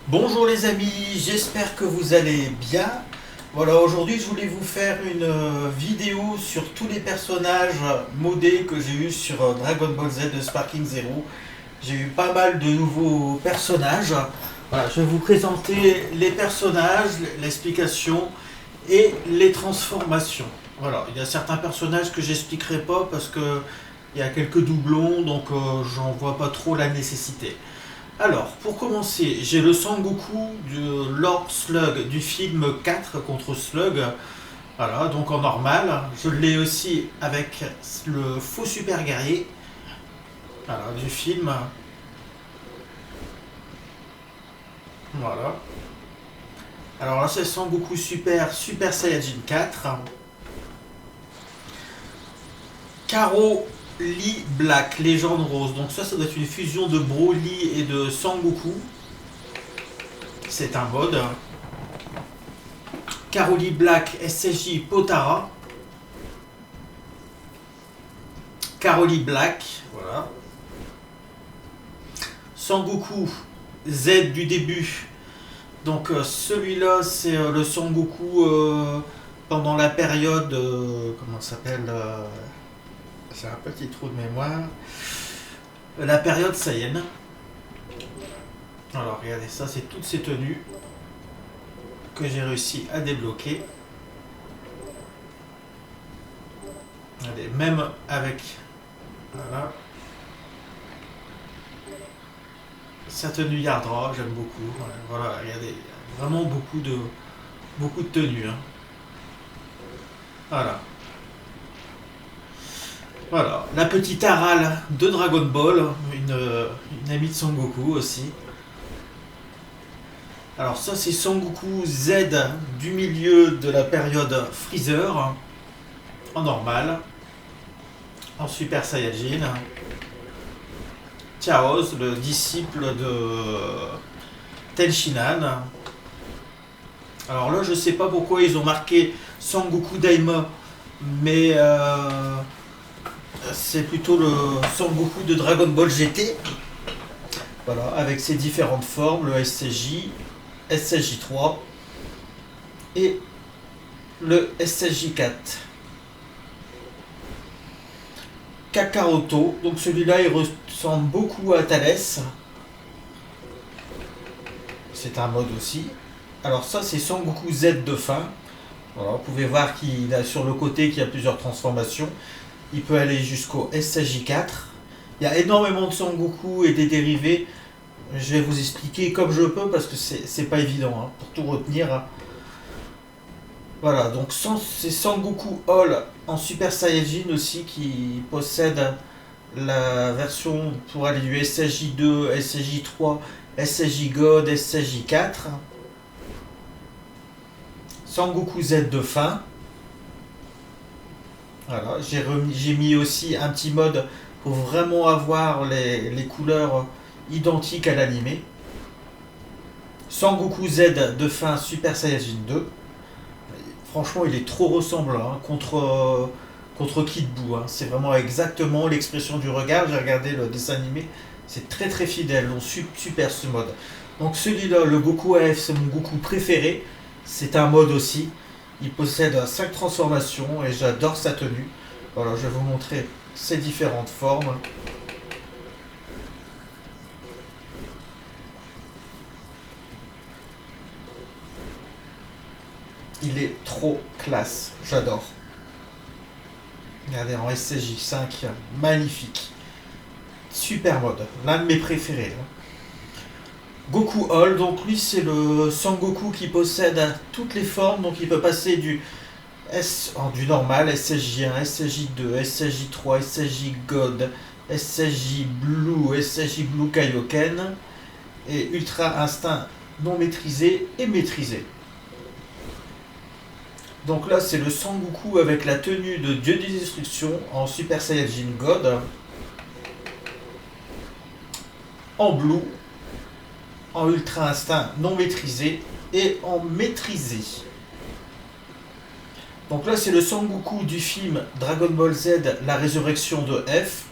Bonjour les amis, j'espère que vous allez bien. Voilà, aujourd'hui je voulais vous faire une vidéo sur tous les personnages modés que j'ai eu sur Dragon Ball Z de Sparking Zero. J'ai eu pas mal de nouveaux personnages. Voilà, je vais vous présenter les personnages, l'explication et les transformations. Voilà, il y a certains personnages que j'expliquerai pas parce que il y a quelques doublons, donc j'en vois pas trop la nécessité. Alors, pour commencer, j'ai le Sangoku de Lord Slug du film 4 contre Slug. Voilà, donc en normal. Je l'ai aussi avec le faux super guerrier. Voilà, du film. Voilà. Alors là, c'est Sangoku Super Saiyajin 4. Karo Lee Black, légende rose. Donc ça doit être une fusion de Broly et de Sangoku. C'est un mode. Karoli Black SSJ Potara. Karoli Black, voilà. Sangoku Z du début. Donc celui-là c'est le Sangoku pendant la période comment ça s'appelle c'est un petit trou de mémoire. La période Saiyan. Alors regardez, ça c'est toutes ces tenues que j'ai réussi à débloquer. Regardez, même avec voilà, sa tenue Yardra, j'aime beaucoup. Voilà, regardez, vraiment beaucoup de tenues. Hein. Voilà. Voilà, la petite Aral de Dragon Ball, une amie de Son Goku aussi. Alors ça c'est Son Goku Z du milieu de la période Freezer, en normal, en Super Saiyajin. Chaos, le disciple de Tenshinhan. Alors là je sais pas pourquoi ils ont marqué Son Goku Daima, mais c'est plutôt le Son Goku de Dragon Ball GT. Voilà, avec ses différentes formes, le SCJ, SCJ3 et le SCJ4. Kakaroto, donc celui-là il ressemble beaucoup à Thalès. C'est un mode aussi. Alors ça c'est Son Goku Z de fin. Voilà, vous pouvez voir qu'il a sur le côté qu'il y a plusieurs transformations. Il peut aller jusqu'au SCJ4. Il y a énormément de Son Goku et des dérivés. Je vais vous expliquer comme je peux parce que c'est pas évident hein, pour tout retenir. Hein. Voilà, donc c'est Sangoku All en Super Saiyajin aussi qui possède la version pour aller du SSJ2, SSJ3, SSJ God, SSJ4. Sangoku Z de fin. Voilà, j'ai mis aussi un petit mode pour vraiment avoir les couleurs identiques à l'animé. Sangoku Z de fin Super Saiyajin 2. Franchement, il est trop ressemblant hein, contre Kid Buu. Hein. C'est vraiment exactement l'expression du regard. J'ai regardé le dessin animé. C'est très très fidèle. Donc super ce mode. Donc celui-là, le Goku AF, c'est mon Goku préféré. C'est un mode aussi. Il possède 5 transformations et j'adore sa tenue. Voilà, je vais vous montrer ses différentes formes. Il est trop classe. J'adore. Regardez en SCJ5, magnifique. Super mode, l'un de mes préférés. Hein. Goku All, donc lui c'est le Sangoku qui possède toutes les formes, donc il peut passer du normal, SSJ1, SSJ2, SSJ3, SSJ God, SSJ Blue, SSJ Blue Kaioken, et Ultra Instinct non maîtrisé et maîtrisé. Donc là c'est le Sangoku avec la tenue de Dieu des Destructions en Super Saiyajin God, en Blue, en Ultra Instinct non maîtrisé et en maîtrisé. Donc là c'est le Sangoku du film Dragon Ball Z, la résurrection de F,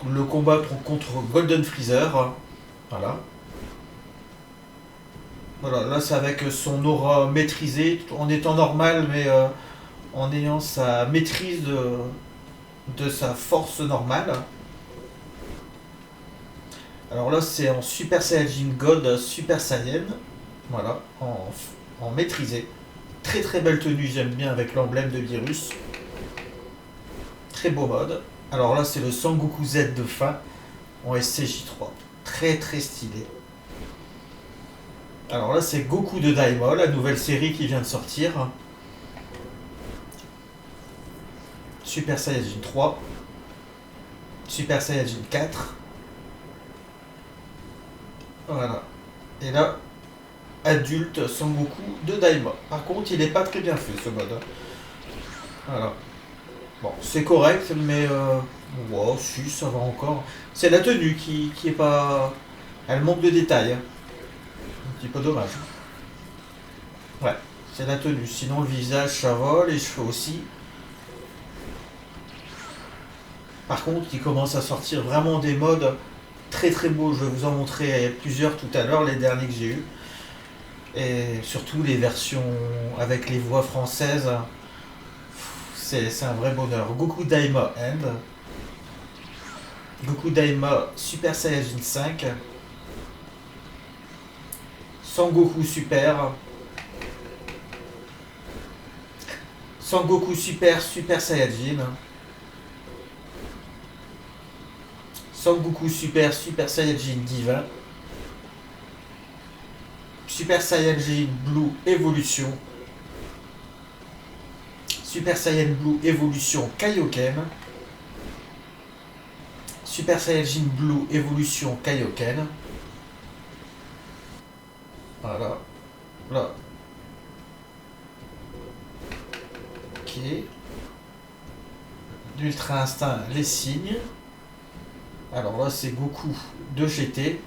le combat contre Golden Freezer. Voilà. Voilà, là c'est avec son aura maîtrisée, en étant normal, mais en ayant sa maîtrise de sa force normale. Alors là c'est en Super Saiyajin God Super Saiyan. Voilà, en maîtrisé. Très très belle tenue, j'aime bien avec l'emblème de Virus. Très beau mode. Alors là c'est le Sangoku Z de fin en SCJ3. Très très stylé. Alors là c'est Goku de Daima, la nouvelle série qui vient de sortir. Super Saiyajin 3. Super Saiyajin 4. Voilà. Et là, adulte Sangoku de Daima. Par contre, il n'est pas très bien fait ce mode. Voilà. Bon, c'est correct, mais wow, si, ça va encore. C'est la tenue qui est pas. Elle manque de détails. Un petit peu dommage. Ouais, c'est la tenue. Sinon, le visage, ça va, les cheveux aussi. Par contre, il commence à sortir vraiment des modes très très beaux. Je vais vous en montrer plusieurs tout à l'heure, les derniers que j'ai eus. Et surtout les versions avec les voix françaises. C'est un vrai bonheur. Goku Daima End. Goku Daima Super Saiyajin 5. Sangoku Super. Sangoku Super Super Saiyajin. Sangoku Super Super Saiyajin Divin. Super Saiyajin Blue Evolution. Super Saiyan Blue Evolution Kaioken. Super Saiyajin Blue Evolution Kaioken. Voilà. Là. Ok. D'Ultra Instinct, les signes. Alors là, c'est Goku de GT.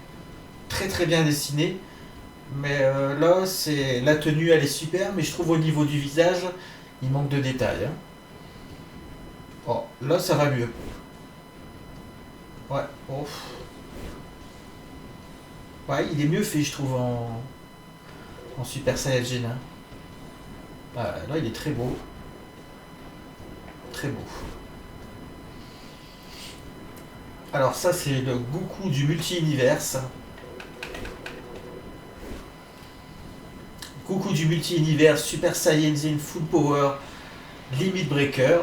Très très bien dessiné. Mais là, c'est la tenue, elle est super. Mais je trouve au niveau du visage, il manque de détails. Hein. Oh, là, ça va mieux. Ouais. Oh. Ouais, il est mieux fait, je trouve, en Super Saiyajin. Hein. Ouais, là, il est très beau. Très beau. Alors ça, c'est le Goku du multi-univers. Goku du multi-univers Super Saiyajin Full Power Limit Breaker.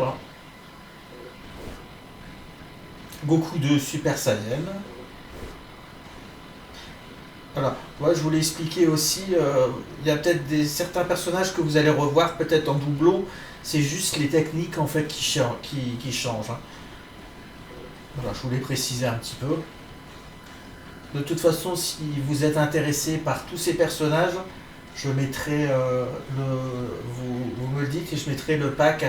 Goku de Super Saiyan. Voilà. Moi, je voulais expliquer aussi, il y a peut-être certains personnages que vous allez revoir peut-être en doublon. C'est juste les techniques en fait qui changent. Hein. Voilà, je voulais préciser un petit peu. De toute façon, si vous êtes intéressé par tous ces personnages, je mettrai vous me le dites et je mettrai le pack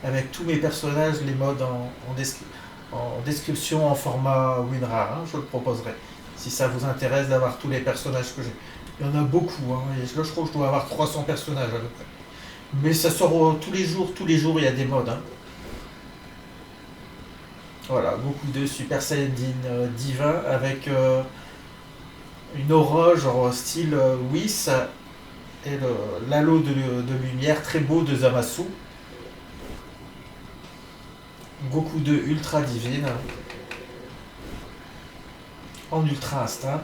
avec tous mes personnages, les modes en description en format WinRAR. Hein, je le proposerai. Si ça vous intéresse d'avoir tous les personnages que j'ai. Il y en a beaucoup. Hein, et là, je crois que je dois avoir 300 personnages à peu près. Mais ça sort tous les jours, il y a des modes. Hein. Voilà, beaucoup de Super Saiyajin divin avec une aura genre style Whis et l'halo de lumière très beau de Zamasu. Goku de Ultra Divine en Ultra Instinct.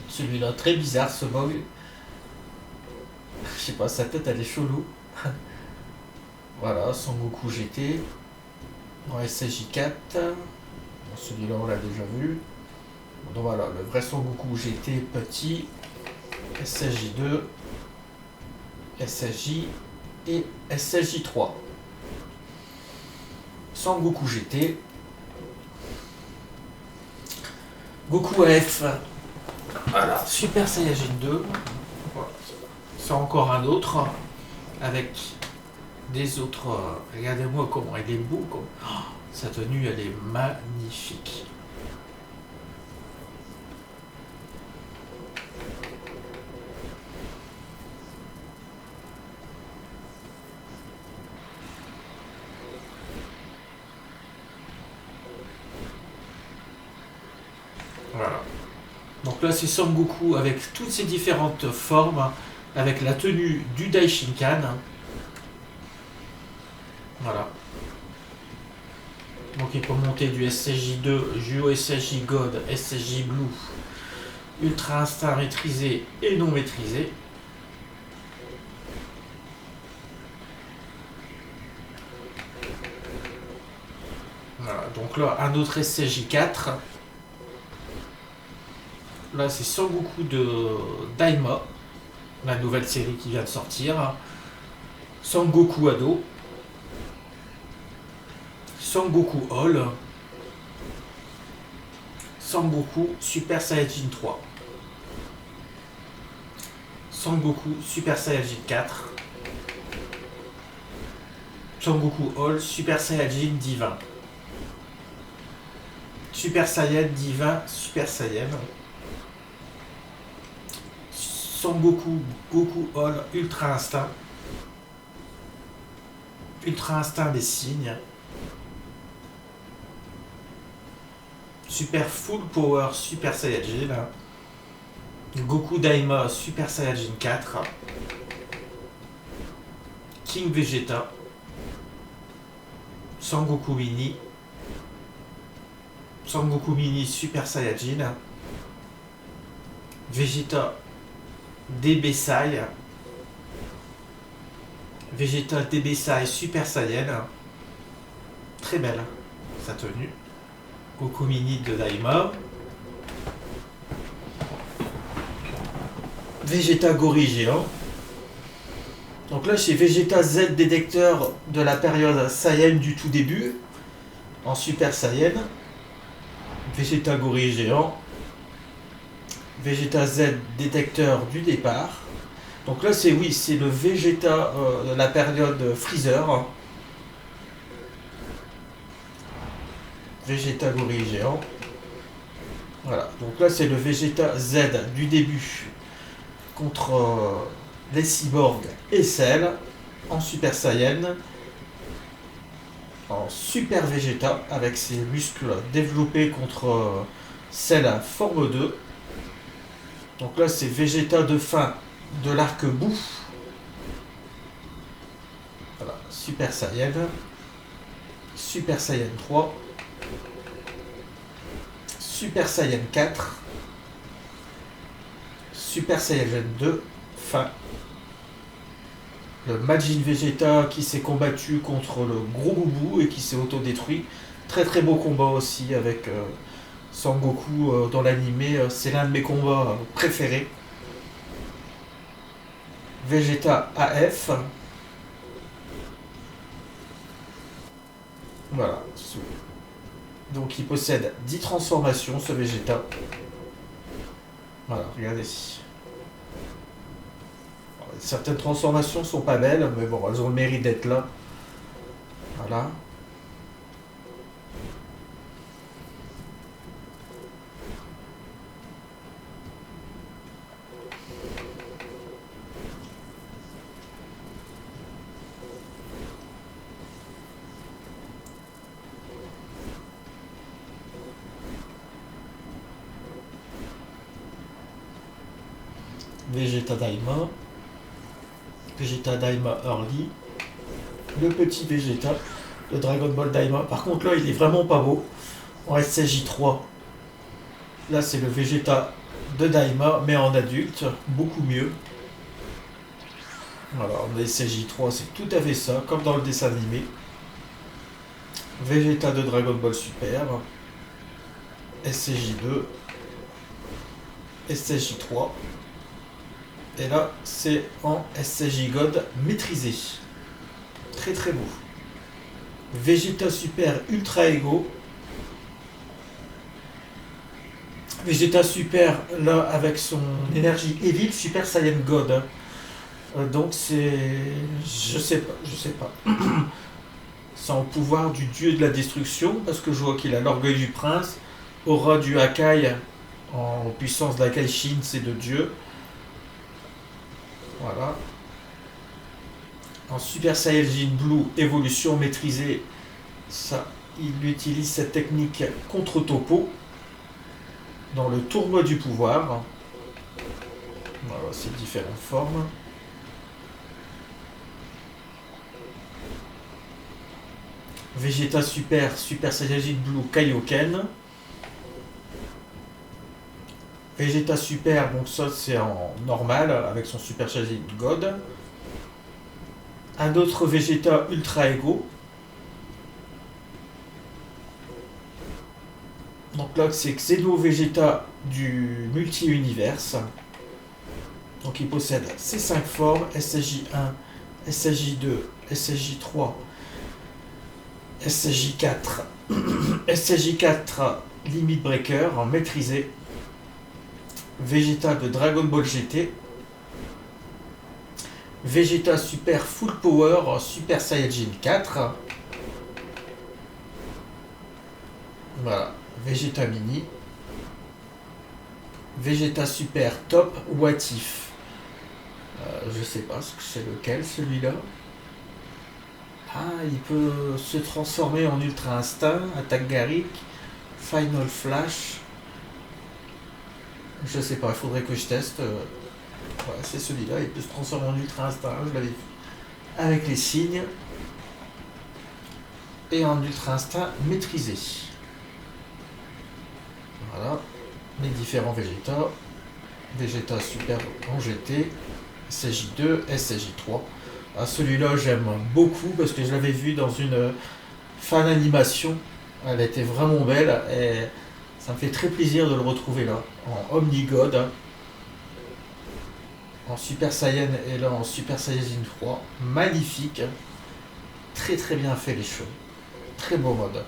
Celui-là très bizarre ce bug. Je sais pas, sa tête elle est chelou. Voilà, Son Goku GT. En SSJ4. Bon, celui-là on l'a déjà vu. Donc voilà, le vrai Son Goku GT petit. SSJ2. SSJ et SSJ3. Son Goku GT. Goku AF. Voilà, Super Saiyajin 2. Voilà. C'est encore un autre. Avec des autres. Regardez-moi comment il est beau. Comme... Oh, sa tenue, elle est magnifique. Voilà. Donc là c'est Son Goku avec toutes ses différentes formes, avec la tenue du Daishinkan. Voilà. Donc il peut monter du SSJ2, Juo SSJ God, SSJ Blue, Ultra Instinct maîtrisé et non maîtrisé. Voilà, donc là un autre SSJ4. Là c'est Son Goku de Daima, la nouvelle série qui vient de sortir. Son Goku Ado. Son Goku All. Son Goku Super Saiyajin 3. Son Goku Super Saiyajin 4. Son Goku All Super Saiyajin Divin. Super Saiyan Divin Super Saiyan. Son Goku Goku All Ultra Instinct. Ultra Instinct des signes. Super Full Power Super Saiyajin. Goku Daima Super Saiyajin 4. King Vegeta. Son Goku Mini. Son Goku Mini Super Saiyajin. Vegeta DB Sai. Vegeta DB Sai Super Saiyan. Très belle sa tenue. Goku Mini de Daima. Vegeta Gorille géant. Donc là c'est Vegeta Z détecteur de la période Saiyan du tout début. En Super Saiyan. Vegeta Gorille géant. Vegeta Z détecteur du départ. Donc là c'est c'est le Vegeta de la période Freezer. Vegeta Gorille géant. Voilà, donc là c'est le Vegeta Z du début contre les cyborgs et Cell en Super Saiyan, en Super Vegeta avec ses muscles développés contre Cell à forme 2. Donc là c'est Vegeta de fin de l'arc Buu. Voilà, Super Saiyan, Super Saiyan 3. Super Saiyan 4, Super Saiyan 2, fin. Le Majin Vegeta qui s'est combattu contre le gros boubou et qui s'est autodétruit. Très très beau combat aussi avec Son Goku dans l'animé. C'est l'un de mes combats préférés. Vegeta AF. Voilà. Donc il possède 10 transformations ce Vegeta. Voilà, regardez. Certaines transformations sont pas belles, mais bon, elles ont le mérite d'être là. Voilà. Vegeta Daima. Vegeta Daima Early. Le petit Vegeta de Dragon Ball Daima. Par contre là il est vraiment pas beau. En SSJ3. Là c'est le Vegeta de Daima mais en adulte. Beaucoup mieux. Voilà, en SSJ3 c'est tout à fait ça. Comme dans le dessin animé. Vegeta de Dragon Ball Super. SSJ2. SSJ3. Et là, c'est en SSJ God maîtrisé. Très très beau. Vegeta Super Ultra Ego. Vegeta Super, là, avec son énergie Evil, Super Saiyan God. Donc c'est... Je sais pas. C'est en pouvoir du dieu de la destruction, parce que je vois qu'il a l'orgueil du prince, aura du Hakai, en puissance d'Hakai Shin, c'est de dieu. Voilà. En Super Saiyajin Blue, évolution maîtrisée, ça, il utilise cette technique contre Topo. dans le tournoi du pouvoir. Voilà, ces différentes formes. Vegeta Super, Super Saiyajin Blue Kaioken. Vegeta Super, donc ça c'est en normal avec son Super Saiyajin God. Un autre Vegeta Ultra Ego. Donc là c'est Xeno Vegeta du multi-universe. Donc il possède ces 5 formes, SSJ1, SSJ2, SSJ3, SSJ4, SSJ4 Limit Breaker maîtrisé, Vegeta de Dragon Ball GT, Vegeta Super Full Power Super Saiyajin 4, voilà, Vegeta Mini, Vegeta Super Top What If. Je sais pas ce que c'est lequel celui-là. Ah, il peut se transformer en Ultra Instinct, Attaque Garrick, Final Flash. Je sais pas, il faudrait que je teste. Ouais, c'est celui-là, il peut se transformer en Ultra Instinct, je l'avais vu. Avec les signes. Et en Ultra Instinct maîtrisé. Voilà. Les différents Vegeta. Vegeta Super en GT. SSJ2, SSJ3. Ah, celui-là, j'aime beaucoup parce que je l'avais vu dans une fan animation. Elle était vraiment belle et ça me fait très plaisir de le retrouver là, en Omnigod, en Super Saiyan et là en Super Saiyajin 3. Magnifique, très très bien fait les cheveux, très beau mode.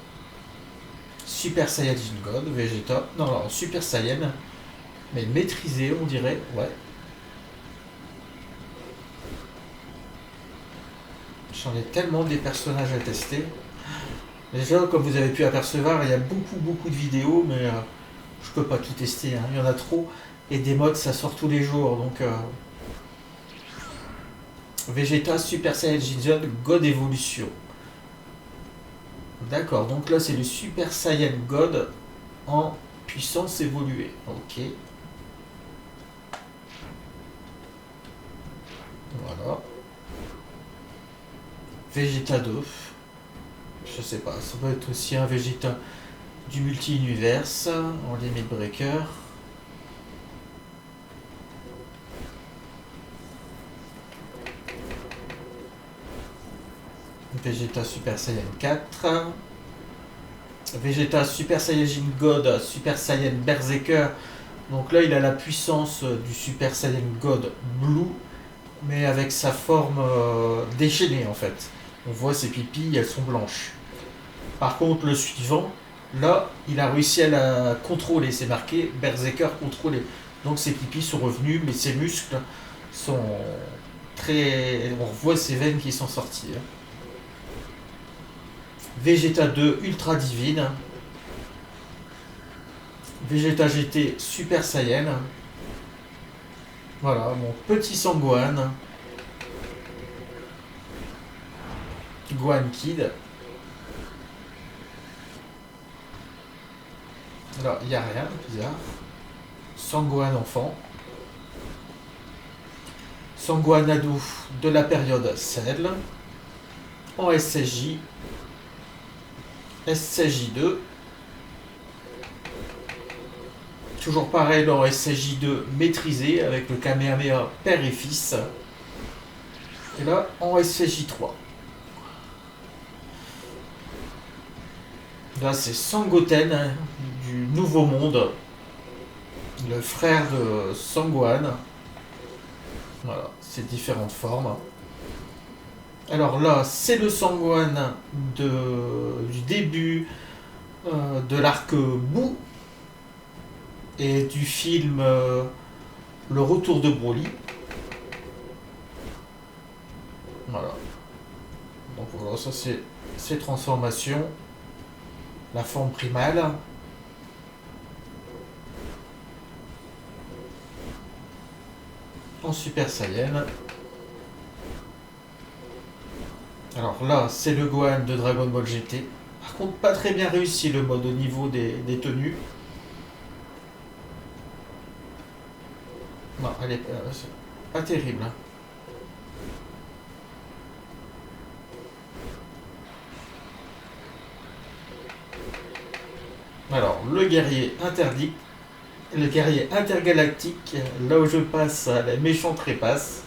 Super Saiyajin God, Vegeta, non, en Super Saiyan, mais maîtrisé on dirait, ouais. J'en ai tellement des personnages à tester. Déjà, comme vous avez pu apercevoir, il y a beaucoup de vidéos, mais je peux pas tout tester, hein. Il y en a trop. Et des modes, ça sort tous les jours. Donc, Vegeta Super Saiyajin God Evolution. D'accord, donc là, c'est le Super Saiyan God en puissance évoluée. Ok. Voilà. Vegeta 2. Je sais pas, ça doit être aussi un Vegeta du multi-universe en Limit Breaker. Vegeta Super Saiyan 4. Vegeta Super Saiyajin God, Super Saiyan Berserker. Donc là, il a la puissance du Super Saiyan God Blue, mais avec sa forme déchaînée en fait. On voit ses pipilles, elles sont blanches. Par contre, le suivant, là, il a réussi à la contrôler. C'est marqué Berserker contrôlé. Donc ses pipilles sont revenus, mais ses muscles sont très... On voit ses veines qui sont sorties. Vegeta 2 Ultra Divine. Vegeta GT Super Saiyan. Voilà, mon petit Sangohan. Gohan Kid. Alors, il n'y a rien, bizarre. Sangohan enfant. Sangohan ado de la période Cell. En SSJ. SSJ2. Toujours pareil dans SSJ2 maîtrisé avec le Kamehameha père et fils. Et là, en SSJ3. Là, c'est Sangoten du Nouveau Monde, le frère de Sangohan. Voilà, ces différentes formes. Alors là, c'est le Sangohan du début de l'arc Boo et du film Le Retour de Broly. Voilà. Donc voilà, ça c'est ces transformations. La forme primale. En Super Saiyan. Alors là, c'est le Gohan de Dragon Ball GT. Par contre, pas très bien réussi le mode au niveau des tenues. Non, elle est c'est pas terrible. Alors, le guerrier intergalactique, là où je passe, les méchants trépassent.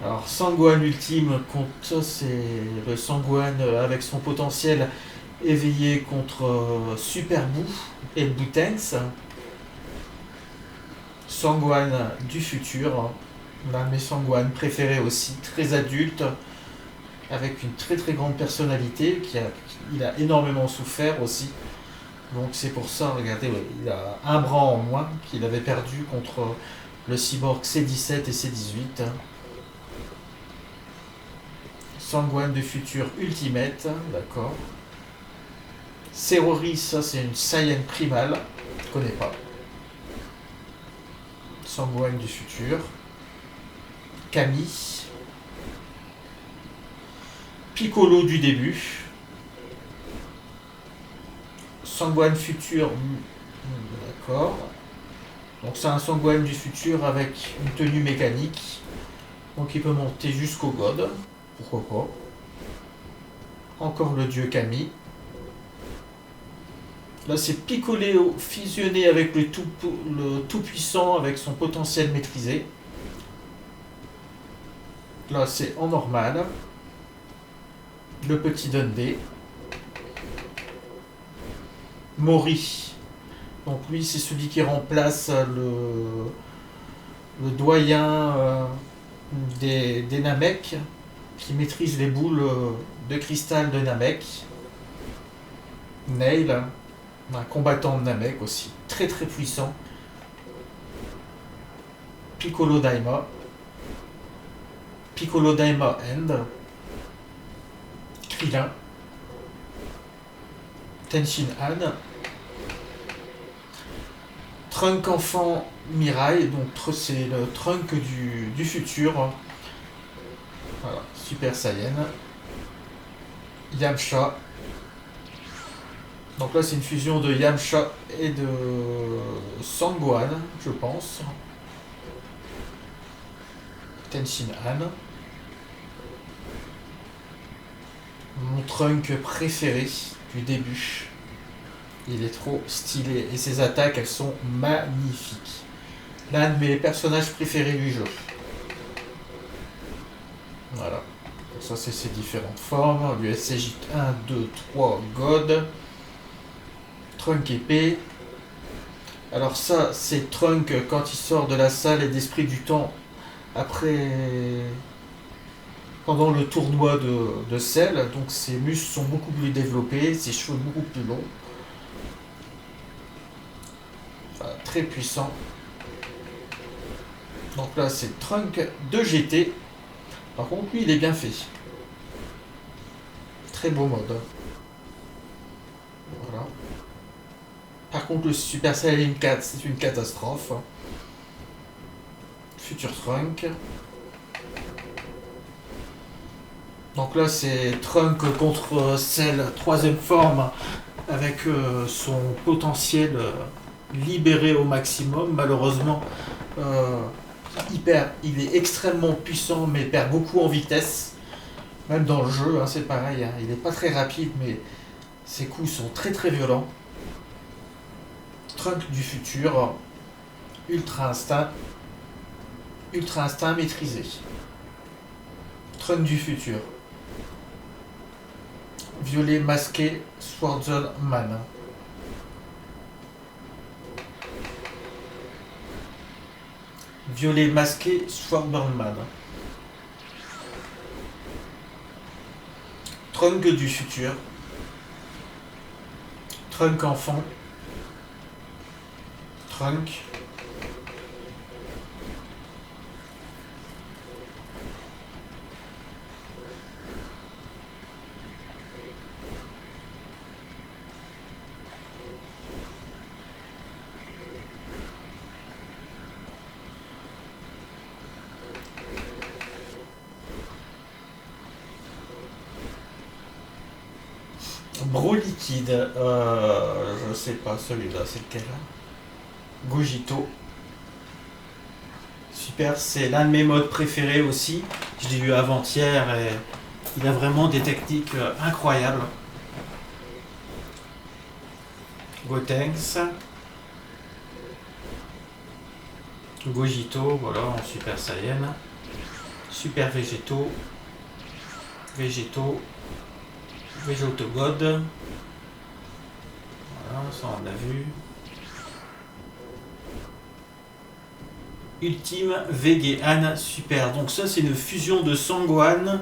Alors, Sanguan ultime contre, c'est le Sanguan avec son potentiel éveillé contre Super Boo et Boutens. Sanguan du futur, l'un de mes Sanguan préférés aussi, très adulte, avec une très très grande personnalité, il a énormément souffert aussi. Donc c'est pour ça, regardez, ouais, il a un bras en moins qu'il avait perdu contre le cyborg C17 et C18. Sanguan du futur Ultimate, d'accord. Cerori, ça c'est une Saiyan primale, je connais pas. Sanguan du futur. Camille. Piccolo du début. Sanguan futur, d'accord. Donc c'est un Sanguan du futur avec une tenue mécanique. Donc il peut monter jusqu'au God. Pourquoi pas. Encore le dieu Camille. Là c'est Piccolo fusionné avec le tout puissant avec son potentiel maîtrisé. Là c'est en normal. Le petit Dundee. Mori. Donc lui c'est celui qui remplace le doyen des Namek, qui maîtrise les boules de cristal de Namek. Nail, un combattant de Namek aussi, très très puissant. Piccolo Daima. Piccolo Daima End. Krillin. Tenshin Han. Trunk enfant Mirai, donc c'est le Trunk du futur. Voilà, Super Saiyan. Yamcha. Donc là c'est une fusion de Yamcha et de Sangohan, je pense. Tenshin Han. Mon Trunk préféré du début. Il est trop stylé et ses attaques elles sont magnifiques. L'un de mes personnages préférés du jeu. Voilà. Donc ça c'est ses différentes formes. L'USCJ 1, 2, 3, God. Trunk épée. Alors ça c'est Trunk quand il sort de la salle et d'esprit du temps après pendant le tournoi de Cell. Donc ses muscles sont beaucoup plus développés, ses cheveux beaucoup plus longs. Enfin, très puissant. Donc là c'est Trunk de GT. Par contre lui il est bien fait. Très beau mode. Voilà. Par contre le Super Saiyan 4 c'est une catastrophe. Future Trunk. Donc là c'est Trunk contre Cell, troisième forme, avec son potentiel libéré au maximum. Malheureusement, il est extrêmement puissant mais perd beaucoup en vitesse. Même dans le jeu, hein, c'est pareil, hein, il n'est pas très rapide mais ses coups sont très très violents. Trunk du futur, Ultra Instinct maîtrisé. Trunk du futur. Violet masqué, Swordsman Man. Violet masqué, Swordsman Man. Trunk du futur. Trunk enfant. Trunk. Bro liquide, je sais pas celui-là, c'est lequel là. Gogito. super, c'est l'un de mes modes préférés aussi. Je l'ai eu avant-hier et il a vraiment des techniques incroyables. Gotenks. Gogito, voilà, en Super Saiyan. Super Végétaux. Végétaux. Végétogod. Voilà, ça on l'a vu. Ultime Vegean Super. Donc ça c'est une fusion de Sangohan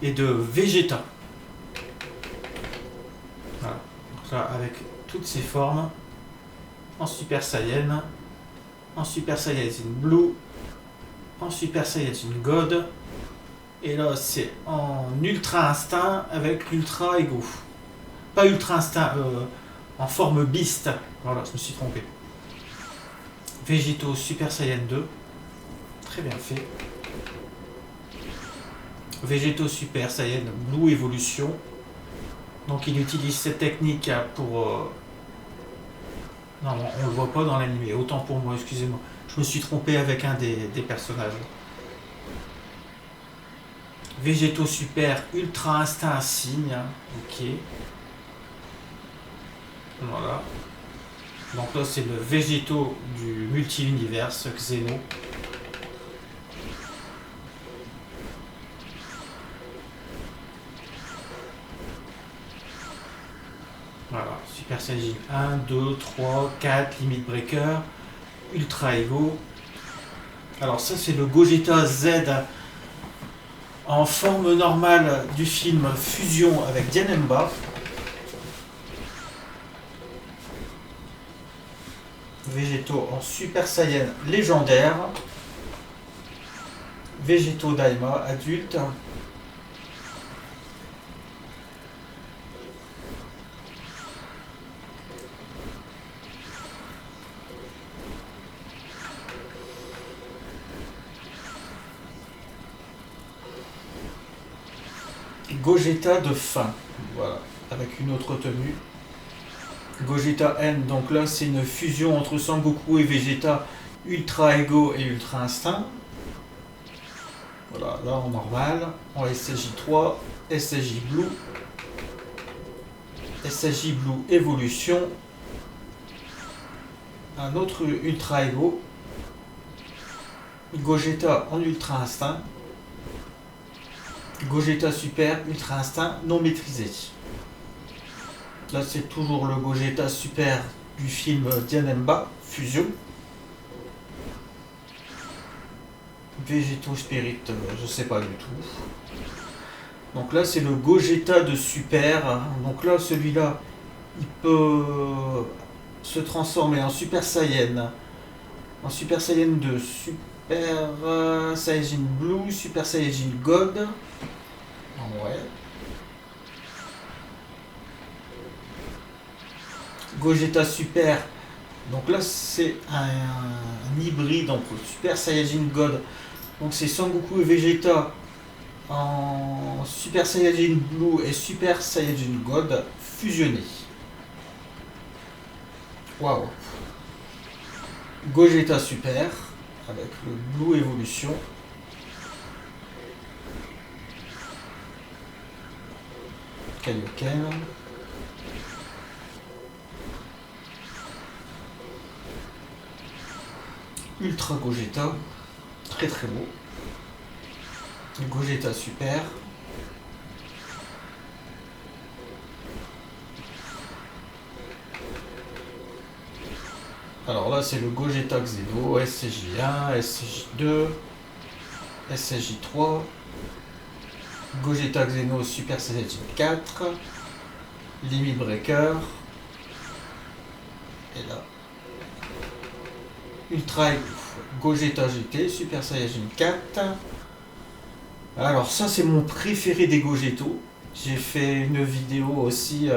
et de Vegeta. Voilà. Donc là avec toutes ces formes. En Super Saiyan. En Super Saiyajin Blue. En Super Saiyajin God. Et là c'est en Ultra Instinct avec l'Ultra Ego. Pas Ultra Instinct, en forme Beast. Voilà, je me suis trompé. Végétaux Super Saiyan 2. Très bien fait. Végétaux Super Saiyan Blue Evolution. Donc il utilise cette technique pour... Non, on le voit pas dans l'animé. Autant pour moi, excusez-moi. Je me suis trompé avec un des personnages. Végétaux Super Ultra Instinct Signe. Ok. Voilà. Donc là, c'est le Végétaux du multi-univers, Xeno. Voilà, Super Saiyajin 1, 2, 3, 4, Limit Breaker, Ultra Ego. Alors ça, c'est le Gogeta Z en forme normale du film Fusion avec Dianemba. Végétaux en Super Saiyan légendaire. Végétaux Daima adulte. Gogeta de fin, voilà, avec une autre tenue. Gogeta N, donc là c'est une fusion entre Sangoku et Vegeta, Ultra Ego et Ultra Instinct. Voilà, là en normal, en SSJ3, SSJ Blue, SSJ Blue Evolution, un autre Ultra Ego, Gogeta en Ultra Instinct, Gogeta Super Ultra Instinct non maîtrisé. Là c'est toujours le Gogeta Super du film Dianemba Fusion. Végétaux Spirit, je sais pas du tout. Donc là c'est le Gogeta de Super. Donc là celui-là il peut se transformer en Super Saiyan. En Super Saiyan 2, Super Saiyajin Blue, Super Saiyajin God. Ouais. Gogeta Super. Donc là c'est un hybride entre Super Saiyajin God. Donc c'est Sangoku et Vegeta en Super Saiyajin Blue et Super Saiyajin God fusionnés. Waouh. Gogeta Super avec le Blue Evolution. Kaioken. Ultra Gogeta. Très très beau. Gogeta Super. Alors là c'est le Gogeta Xeno, SCJ1, SCJ2, SCJ3, Gogeta Xeno Super Saiyajin 4, Limit Breaker, et là, Ultra Gogeta GT, Super Saiyajin 4. Alors ça c'est mon préféré des Gogetos. J'ai fait une vidéo aussi,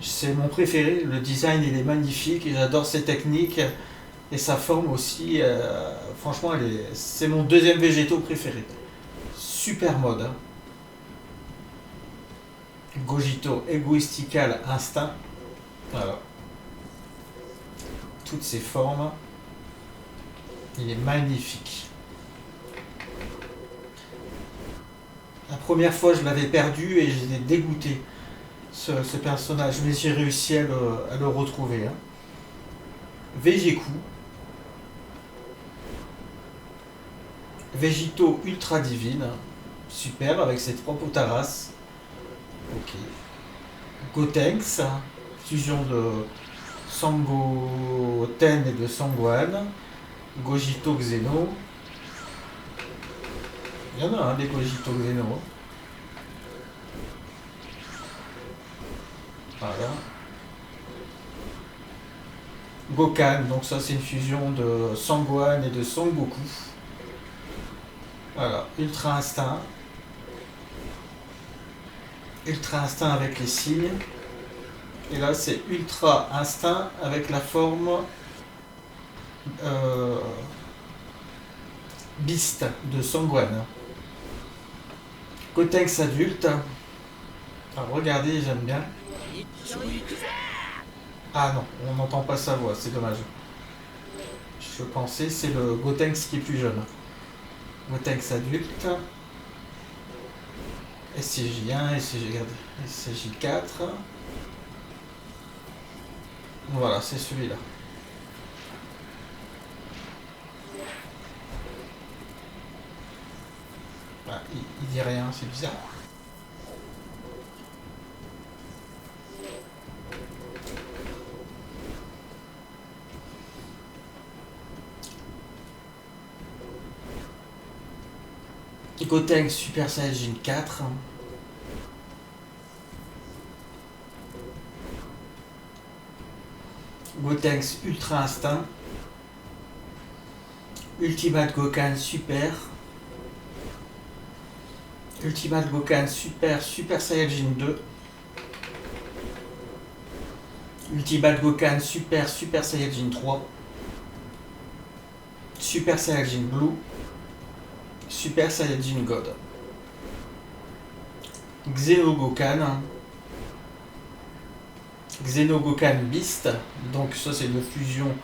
c'est mon préféré, le design il est magnifique et j'adore ses techniques et sa forme aussi, franchement c'est mon deuxième végétaux préféré. Super mode. Hein. Gogito Egoistical Instinct. Voilà. Toutes ces formes. Il est magnifique. La première fois, je l'avais perdu et j'étais dégoûté, ce personnage, mais j'ai réussi à le retrouver. Hein. Végécou. Végito Ultra Divine. Super, avec ses 3 Potaras. Ok. Gotenks. Fusion de Sangoten et de Sangohan. Gogito Xeno. Il y en a un des Gogito Xeno. Voilà. Gokan, donc ça c'est une fusion de Sangohan et de Sangoku. Voilà, Ultra Instinct. Ultra Instinct avec les signes. Et là c'est Ultra Instinct avec la forme Beast de Sangohan. Gotenks adulte. Alors regardez, j'aime bien. Ah non, on n'entend pas sa voix, c'est dommage. Je pensais c'est le Gotenks qui est plus jeune. Gotenks adulte. SCJ1, SCJ4. Voilà, c'est celui-là. Ah, il dit rien, c'est bizarre. Gotenks Super Saiyajin 4. Gotenks Ultra Instinct. Ultimate Gokan Super. Ultimate Gokan Super Super Saiyajin 2. Ultimate Gokan Super Super Saiyajin 3. Super Saiyajin Blue. Super Saiyajin God. Xenogokan. Xenogokan Beast. Donc ça c'est une fusion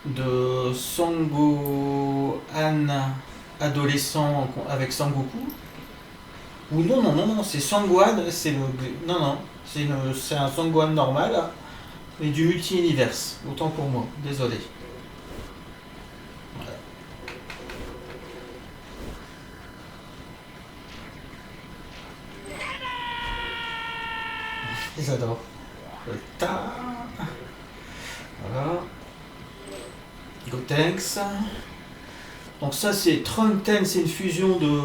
de Sangohan adolescent avec Sangoku. Ou non, c'est Sangohan, c'est le... Non, c'est un Sangohan normal, mais du multi-univers. Autant pour moi, désolé. Voilà. J'adore. Voilà. Gotenks. Donc ça c'est Trunken, c'est une fusion de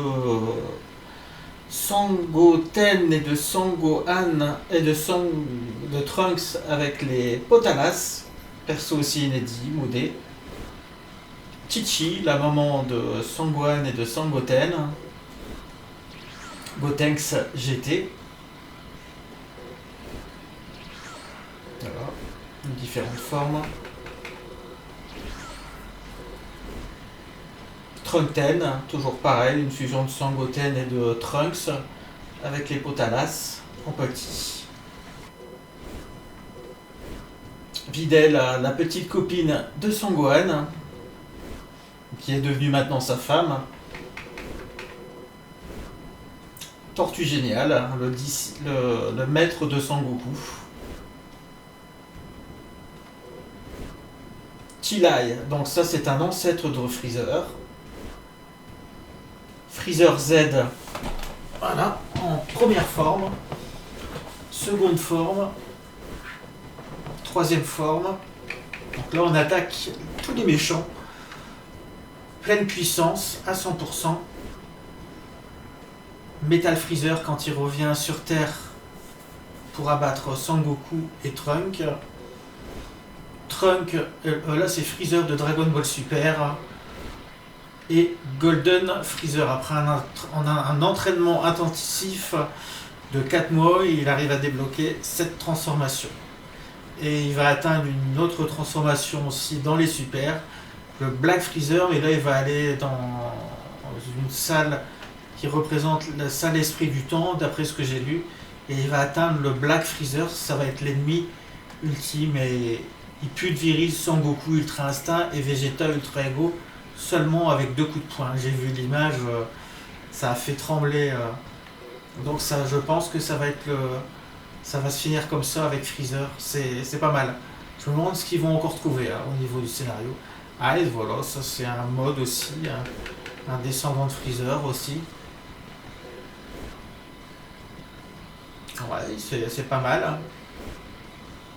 Sangoten et de Sangohan et de Trunks avec les Potalas. Perso aussi inédit, modé. Chi-Chi, la maman de Sangohan et de Sangoten. Gotenks GT. Voilà, différentes formes. Trunken, toujours pareil, une fusion de Sangoten et de Trunks avec les Potalas en petit. Videl, la petite copine de Sangohan, qui est devenue maintenant sa femme. Tortue Géniale, le maître de Sangoku. Chilai, donc ça c'est un ancêtre de Freezer. Freezer Z, voilà, en première forme, seconde forme, troisième forme. Donc là on attaque tous les méchants, pleine puissance à 100%. Metal Freezer quand il revient sur Terre pour abattre Sangoku et Trunk. Là c'est Freezer de Dragon Ball Super. Et Golden Freezer, après un entraînement intensif de 4 mois, il arrive à débloquer cette transformation. Et il va atteindre une autre transformation aussi dans les super, le Black Freezer, mais là il va aller dans une salle qui représente la salle esprit du temps, d'après ce que j'ai lu, et il va atteindre le Black Freezer, ça va être l'ennemi ultime, et il pulvérise Sangoku Ultra Instinct et Vegeta Ultra Ego seulement avec 2 coups de poing. J'ai vu l'image, ça a fait trembler. Donc ça, je pense que ça va être ça va se finir comme ça avec Freezer. C'est pas mal. Je me demande ce qu'ils vont encore trouver au niveau du scénario. Ah et voilà, ça c'est un mode aussi, un descendant de Freezer aussi. Ouais, c'est pas mal.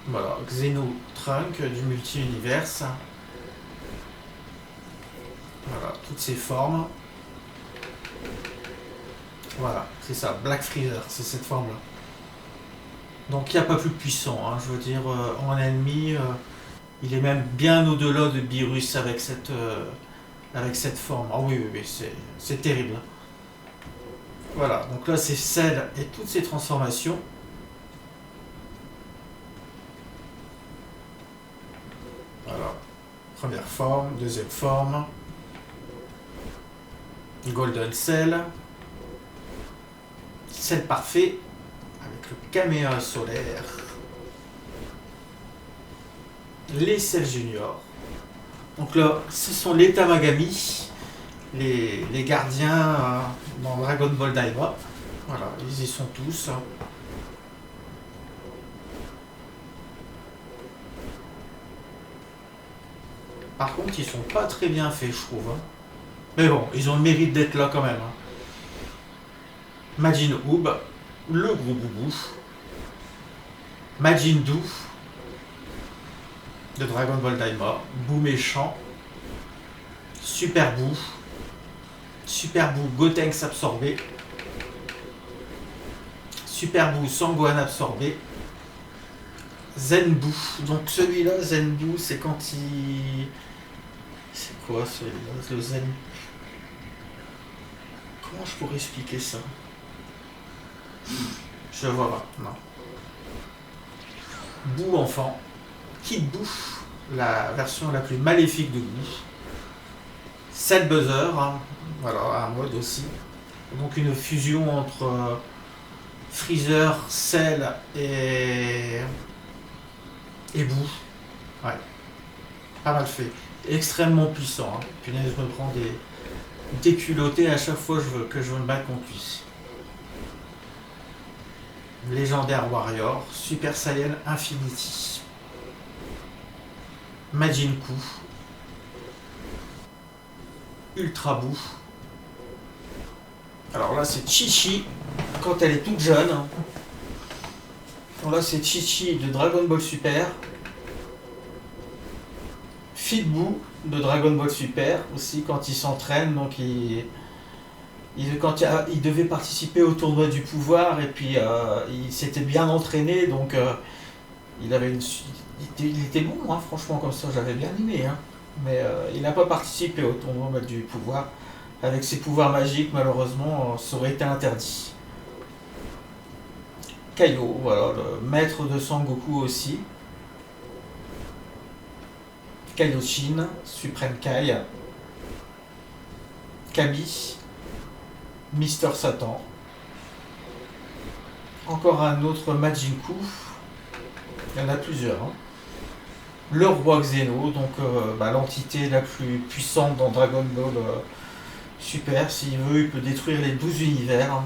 Voilà, Xeno Trunk du multi-univers. Voilà, toutes ces formes. Voilà, c'est ça, Black Freezer, c'est cette forme-là. Donc il n'y a pas plus puissant, hein, je veux dire, en ennemi, il est même bien au-delà de Beerus avec cette forme. Ah oui, oui, oui, c'est terrible. Voilà, donc là c'est Cell et toutes ses transformations. Voilà, première forme, deuxième forme. Golden Cell. Cell parfait avec le caméra solaire. Les Cell Junior. Donc là, ce sont les Tamagami, les gardiens dans Dragon Ball Daima. Voilà, ils y sont tous. Par contre, ils sont pas très bien faits, je trouve. Mais bon, ils ont le mérite d'être là quand même. Majin Oob, le gros boubou. Majin Buu de Dragon Ball Daima. Buu méchant. Super Buu. Super Buu Gotenks absorbé. Super Buu Sangohan absorbé. Zen Buu. Donc celui-là, Zen Buu, c'est quand il... C'est quoi celui-là, le Zen? Comment je pourrais expliquer ça? Je vois pas, non. Buu enfant. Kid Buu, la version la plus maléfique de Buu. Cell Buzzer, voilà, un mode aussi. Donc une fusion entre Freezer, Cell et Buu. Ouais, pas mal fait. Extrêmement puissant. Punaise, je me prends des déculottés à chaque fois que je veux me battre contre lui. Légendaire Warrior, Super Saiyan Infinity. Majin Buu. Ultra Buu. Alors là c'est Chi-Chi quand elle est toute jeune. Donc là c'est Chi-Chi de Dragon Ball Super. Fit Buu de Dragon Ball Super aussi quand il s'entraîne, donc il devait participer au tournoi du pouvoir et puis il s'était bien entraîné, donc il était bon, franchement, comme ça j'avais bien aimé, mais il n'a pas participé au tournoi du pouvoir. Avec ses pouvoirs magiques, malheureusement, ça aurait été interdit. Kaio, voilà, le maître de Sangoku aussi. Kaioshin, Supreme Kai. Kami, Mister Satan. Encore un autre Majin Buu. Il y en a plusieurs. Le roi Xeno, donc l'entité la plus puissante dans Dragon Ball Super. S'il veut, il peut détruire les 12 univers.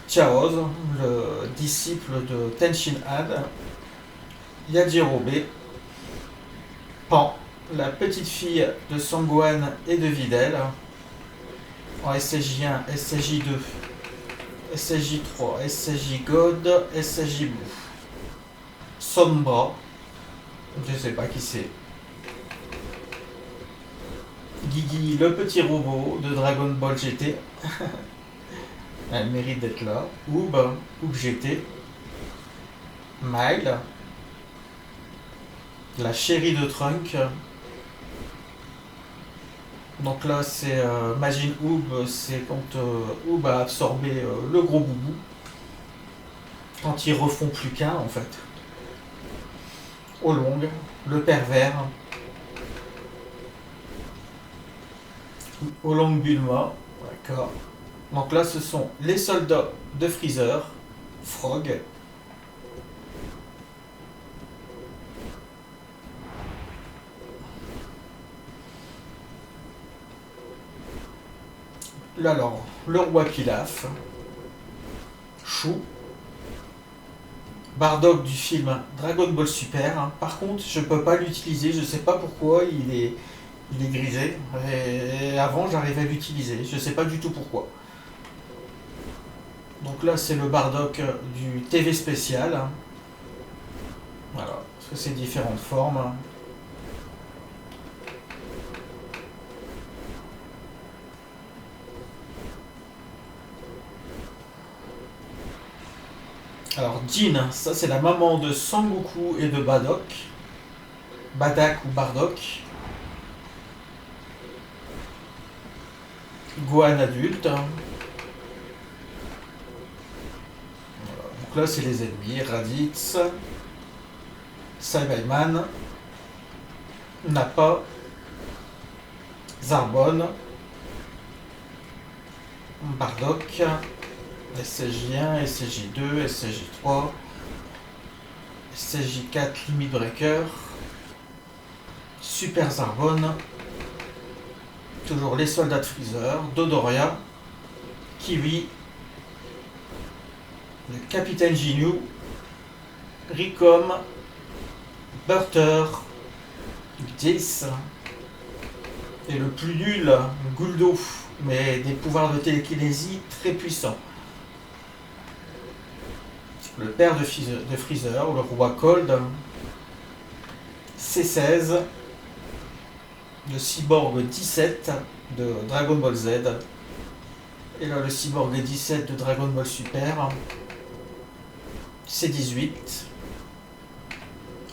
Chaoz, le disciple de Tenshin Han. Yajirobe. Pan, la petite fille de Sangohan et de Videl. En SSJ1, SSJ2, SSJ3, SSJ God, SSJ Buu. Sombra, je sais pas qui c'est. Guigui, le petit robot de Dragon Ball GT. Elle mérite d'être là. Oob GT. Mile. La chérie de Trunk. Donc là c'est Majin Oob, c'est quand Oob a absorbé le gros boubou. Quand ils refont plus qu'un en fait. Olong, le pervers. Olong Bulma, d'accord. Donc là ce sont les soldats de Freezer, Frog. Là alors, le roi Pilaf, Chou, Bardock du film Dragon Ball Super. Par contre, je peux pas l'utiliser, je sais pas pourquoi il est grisé. Et avant, j'arrivais à l'utiliser, je sais pas du tout pourquoi. Donc là, c'est le Bardock du TV spécial. Voilà, parce que c'est différentes formes. Alors, Jean, ça c'est la maman de Sangoku et de Bardock. Badak ou Bardock. Gohan adulte. Voilà. Donc là, c'est les ennemis. Raditz, Saiyaman, Nappa, Zarbon, Bardock, SCJ1, SCJ2, SCJ3, SCJ4 Limit Breaker, Super Zarbon, toujours les soldats de Freezer, Dodoria, Kiwi, le Capitaine Ginyu, Ricom, Burter, Jace, et le plus nul, Guldo, mais des pouvoirs de télékinésie très puissants. Le père de Freezer, le roi Cold, C16, le cyborg 17 de Dragon Ball Z, et là le cyborg 17 de Dragon Ball Super, C18.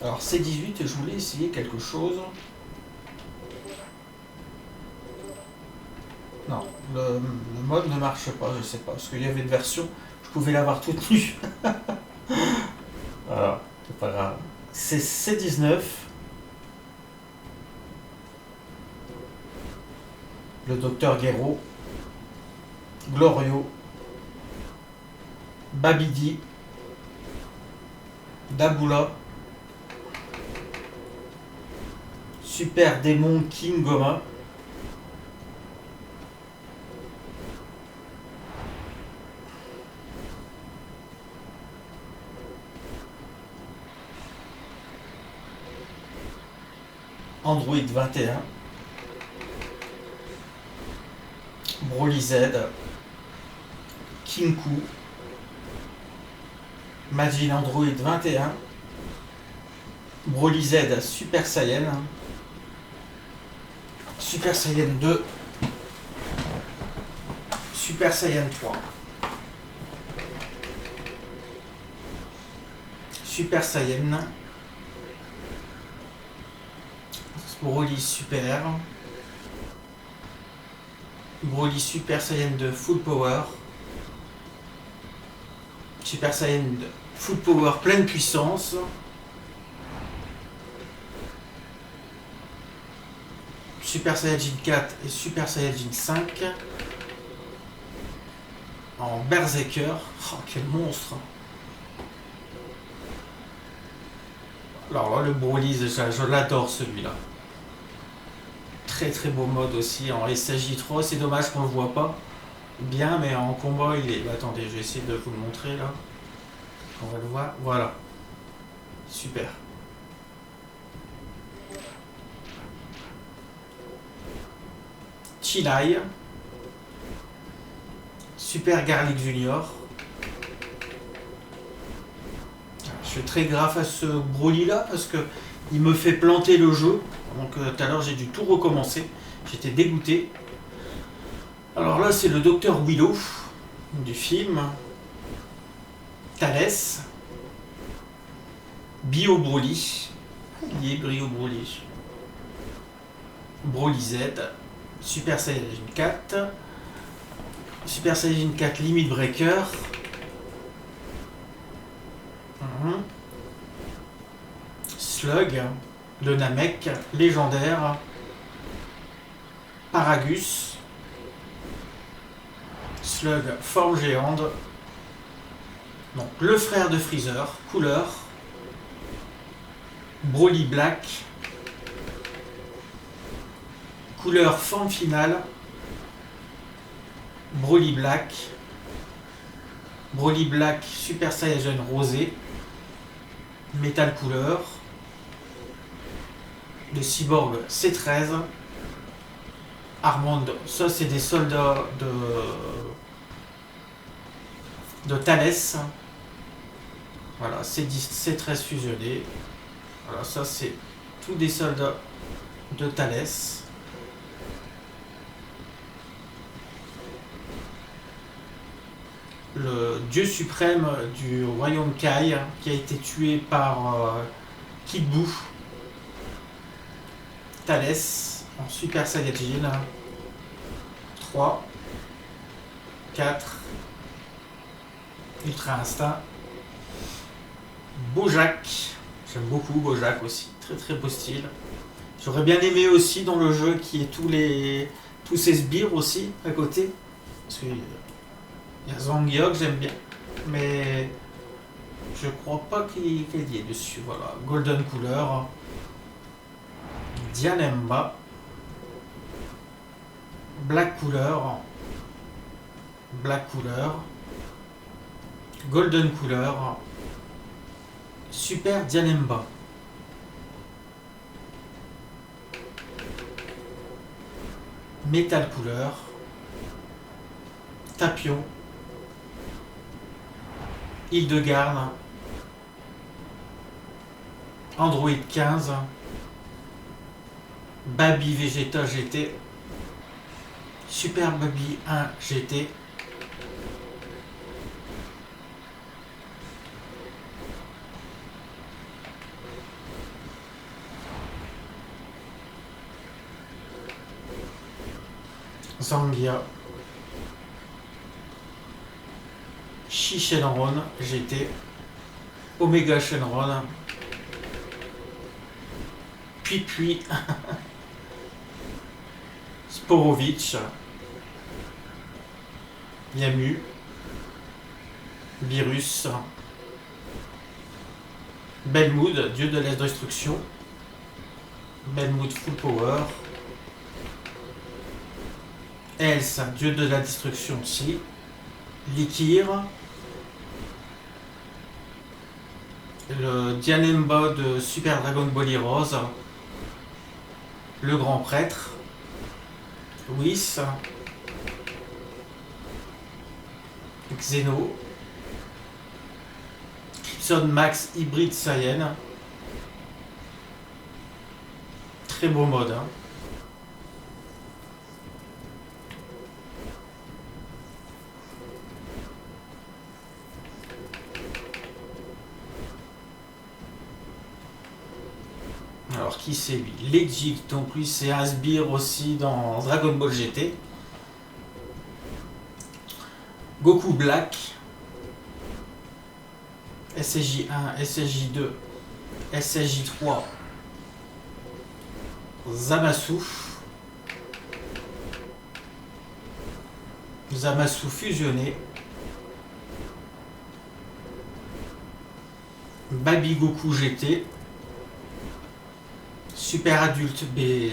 Alors C18, je voulais essayer quelque chose. Non, le mode ne marche pas, je sais pas, parce qu'il y avait une version, je pouvais l'avoir toute nue. Voilà, c'est pas grave. C'est C19. Le docteur Gero, Glorio, Babidi, Dabula, Super Démon King Goma, Android 21, Broly Z, Kinku, Majin Android 21, Broly Z Super Saiyan, Super Saiyan 2, Super Saiyan 3, Super Saiyan, Broly Super, Broly Super Saiyan 2 Full Power, Super Saiyan 2 Full Power pleine puissance, Super Saiyajin 4 et Super Saiyajin 5 en Berserker. Oh, quel monstre! Alors là, le Broly, je l'adore celui-là. Très très beau mode aussi en SJ3, c'est dommage qu'on le voit pas bien, mais en combat il est... Attendez, je vais essayer de vous le montrer là. On va le voir, voilà. Super. Chilai, Super Garlic Junior. Je fais très gaffe à ce Broly là parce que il me fait planter le jeu. Donc tout à l'heure j'ai dû tout recommencer. J'étais dégoûté. Alors là c'est le docteur Willow du film. Thalès. Bio Broly. Il est Bio Broly. Broly Z. Super Saiyajin 4. Super Saiyajin 4 Limit Breaker. Slug, le Namek, légendaire, Paragus, Slug, forme géante, donc le frère de Freezer, couleur, Broly Black, couleur forme finale, Broly Black. Broly Black Super Saiyan rosé. Metal couleur. Le Cyborg C13. Armand, ça c'est des soldats de Thalès. Voilà, C13 fusionné. Voilà, ça c'est tous des soldats de Thalès. Le dieu suprême du royaume Kai qui a été tué par Kid Buu. Thalès en Super Saiyajin. 3, 4, Ultra Instinct. Bojack, j'aime beaucoup Bojack aussi, très très beau style. J'aurais bien aimé aussi dans le jeu qu'il y ait tous ces sbires aussi à côté. Parce qu'il y a Zangiok, j'aime bien. Mais je crois pas qu'il y ait dessus. Voilà, golden couleur. Dianemba. Black couleur. Black couleur. Golden couleur. Super Dianemba. Métal couleur. Tapion. Hildegarde. Android 15. Baby Vegeta GT. Super Baby 1 GT. Zangia. Shi Shenron GT. Omega Shenron. Puis Sporovitch. Yamu. Virus. Belmood, dieu de la destruction. Belmood full power. Else, dieu de la destruction aussi. Likir. Le Dianemba de Super Dragon Ball Heroes. Le grand prêtre. Whis. Xeno. Crimson Max Hybrid Saiyan. Très beau mode. Hein. Alors qui c'est lui? Legic, donc lui c'est un sbire aussi dans Dragon Ball GT. Goku Black. SSJ1, SSJ2, SSJ3. Zamasu. Zamasu fusionné. Baby Goku GT. Super adulte,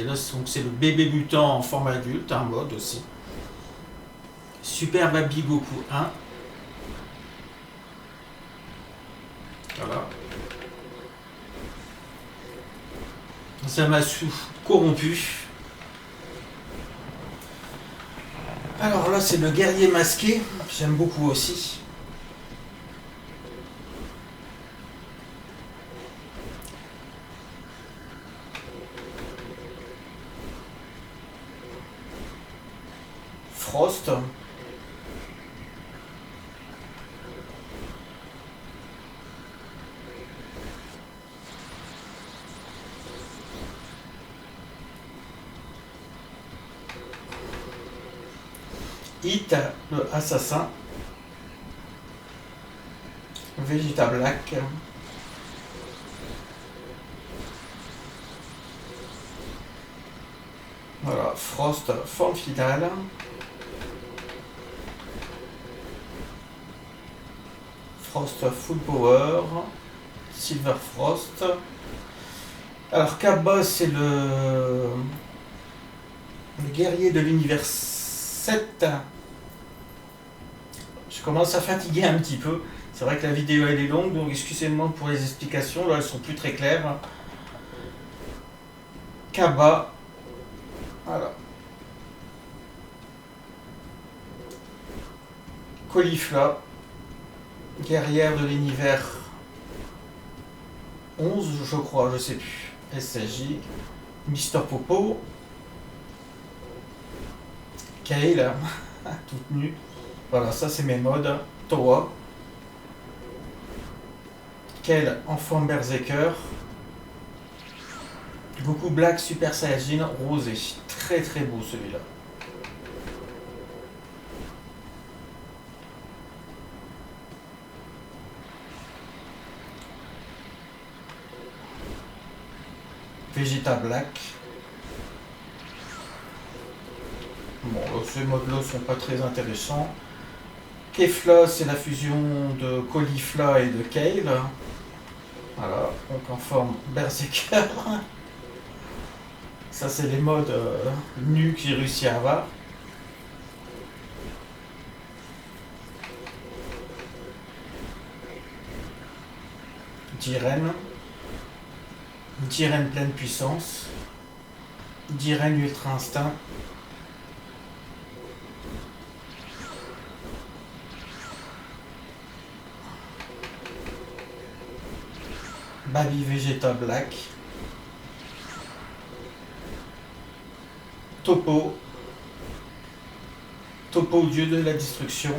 là c'est le bébé mutant en forme adulte, un mode aussi. Super Baby Goku 1. Voilà. Zamasu corrompu. Alors là c'est le guerrier masqué, j'aime beaucoup aussi. Frost. Hit, le assassin. Vegeta Black. Voilà, Frost, forme finale. Frost full power. Silver Frost. Alors Cabba c'est le guerrier de l'univers 7 Je commence à fatiguer un petit peu. C'est vrai que la vidéo elle est longue, donc excusez-moi pour les explications, là elles sont plus très claires. Kaba, voilà. Caulifla, guerrière de l'univers 11, je crois, je sais plus. SSJ, Mister Popo, Kale, toute nue. Voilà, ça c'est mes modes. Toa, Kale en forme berserker. Goku Black Super Saiyajin rosé. Très très beau celui-là. Vegeta Black. Bon, ces modes-là sont pas très intéressants. Kefla, c'est la fusion de Caulifla et de Kale. Voilà, donc en forme berserker. Ça, c'est les modes nus que j'ai réussi à avoir. Jiren. Jiren pleine puissance. Jiren ultra instinct. Baby Vegeta Black. Topo. Topo, dieu de la destruction.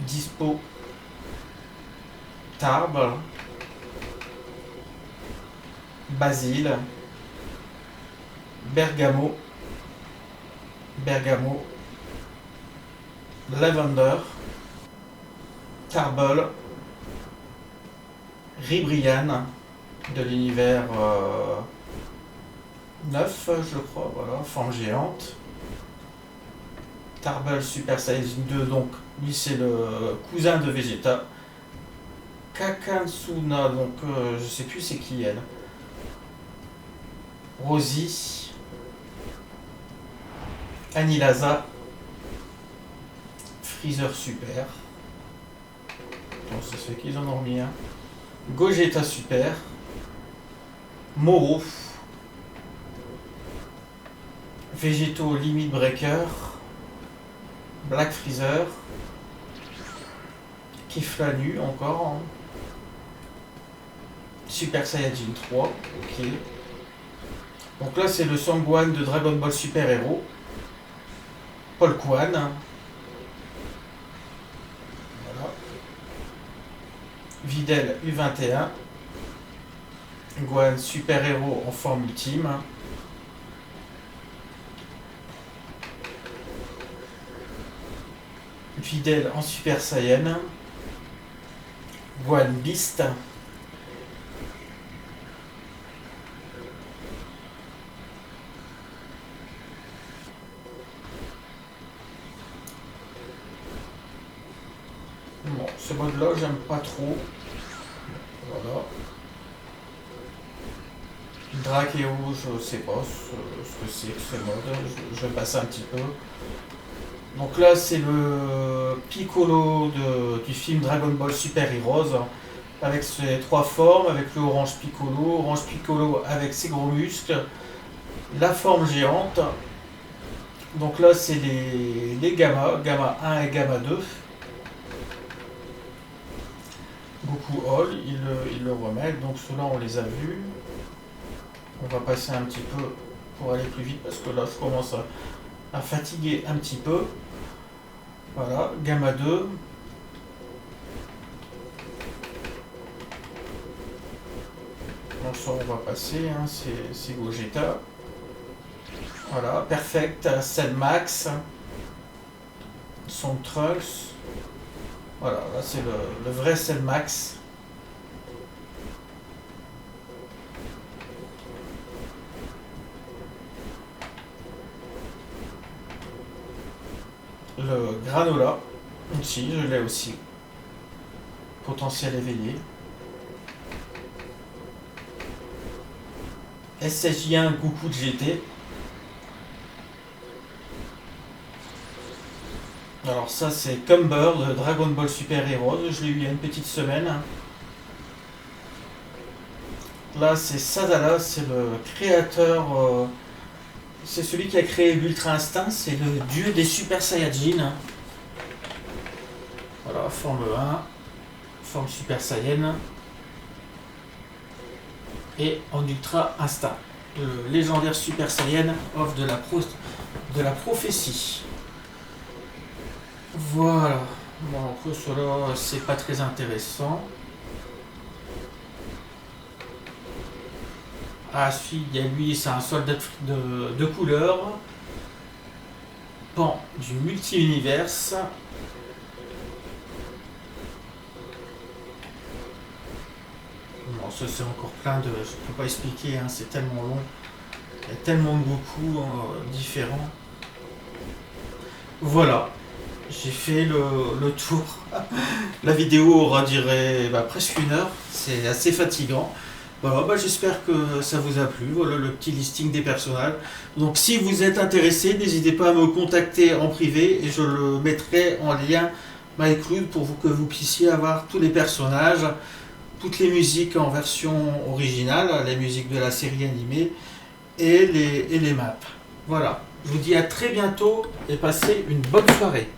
Dispo. Tarbe. Basile. Bergamo. Bergamo. Lavender. Carbol. Ribrian de l'univers 9, je crois, voilà, forme géante. Tarbell Super Saiyajin 2, donc lui c'est le cousin de Vegeta. Kakansuna, donc je sais plus c'est qui elle. Rosie. Anilaza. Freezer Super. Donc ça se fait qu'ils en ont remis un. Gogeta Super. Moro. Végétaux Limit Breaker. Black Freezer. Kefla nu encore. Super Saiyajin 3. Ok. Donc là c'est le Sangwan de Dragon Ball Super Hero. Paul Kwan. Videl U21, Gohan Super Héros en forme ultime, Videl en Super Saiyan, Gohan Beast, bon, ce mode là j'aime pas trop. Voilà. Drakeo, je sais pas ce que c'est que ce mode, je vais passer un petit peu. Donc là c'est le Piccolo du film Dragon Ball Super Heroes, avec ses trois formes, avec le Orange Piccolo avec ses gros muscles, la forme géante. Donc là c'est les Gamma 1 et Gamma 2. Goku All, il le remet, donc ceux-là on les a vus. On va passer un petit peu pour aller plus vite parce que là je commence à fatiguer un petit peu. Voilà, Gamma 2. Donc ça on va passer, hein, c'est Gogeta. Voilà, Perfect, Cell Max, son Trunks. Voilà, là c'est le vrai Cell Max. Le Granola, aussi, je l'ai aussi. Potentiel éveillé. SSJ1 Goku de GT. Alors ça c'est Cumber de Dragon Ball Super Heroes, je l'ai eu il y a une petite semaine. Là c'est Sadala, c'est le créateur, c'est celui qui a créé l'Ultra Instinct, c'est le dieu des Super Saiyajin. Voilà, forme 1, forme Super Saiyan et en Ultra Instinct. Le légendaire Super Saiyan offre de la prophétie. Voilà. Bon, après cela, c'est pas très intéressant. Ah, si, il y a lui, c'est un soldat de couleur. Pan du multi-univers. Bon, ça c'est encore plein de. Je peux pas expliquer, hein, c'est tellement long. Il y a tellement de Goku différents. Voilà. J'ai fait le tour. La vidéo aura duré presque 1 heure. C'est assez fatigant. Voilà, j'espère que ça vous a plu. Voilà le petit listing des personnages. Donc si vous êtes intéressé, n'hésitez pas à me contacter en privé et je le mettrai en lien MyCloud pour que vous puissiez avoir tous les personnages, toutes les musiques en version originale, les musiques de la série animée et les maps. Voilà. Je vous dis à très bientôt et passez une bonne soirée.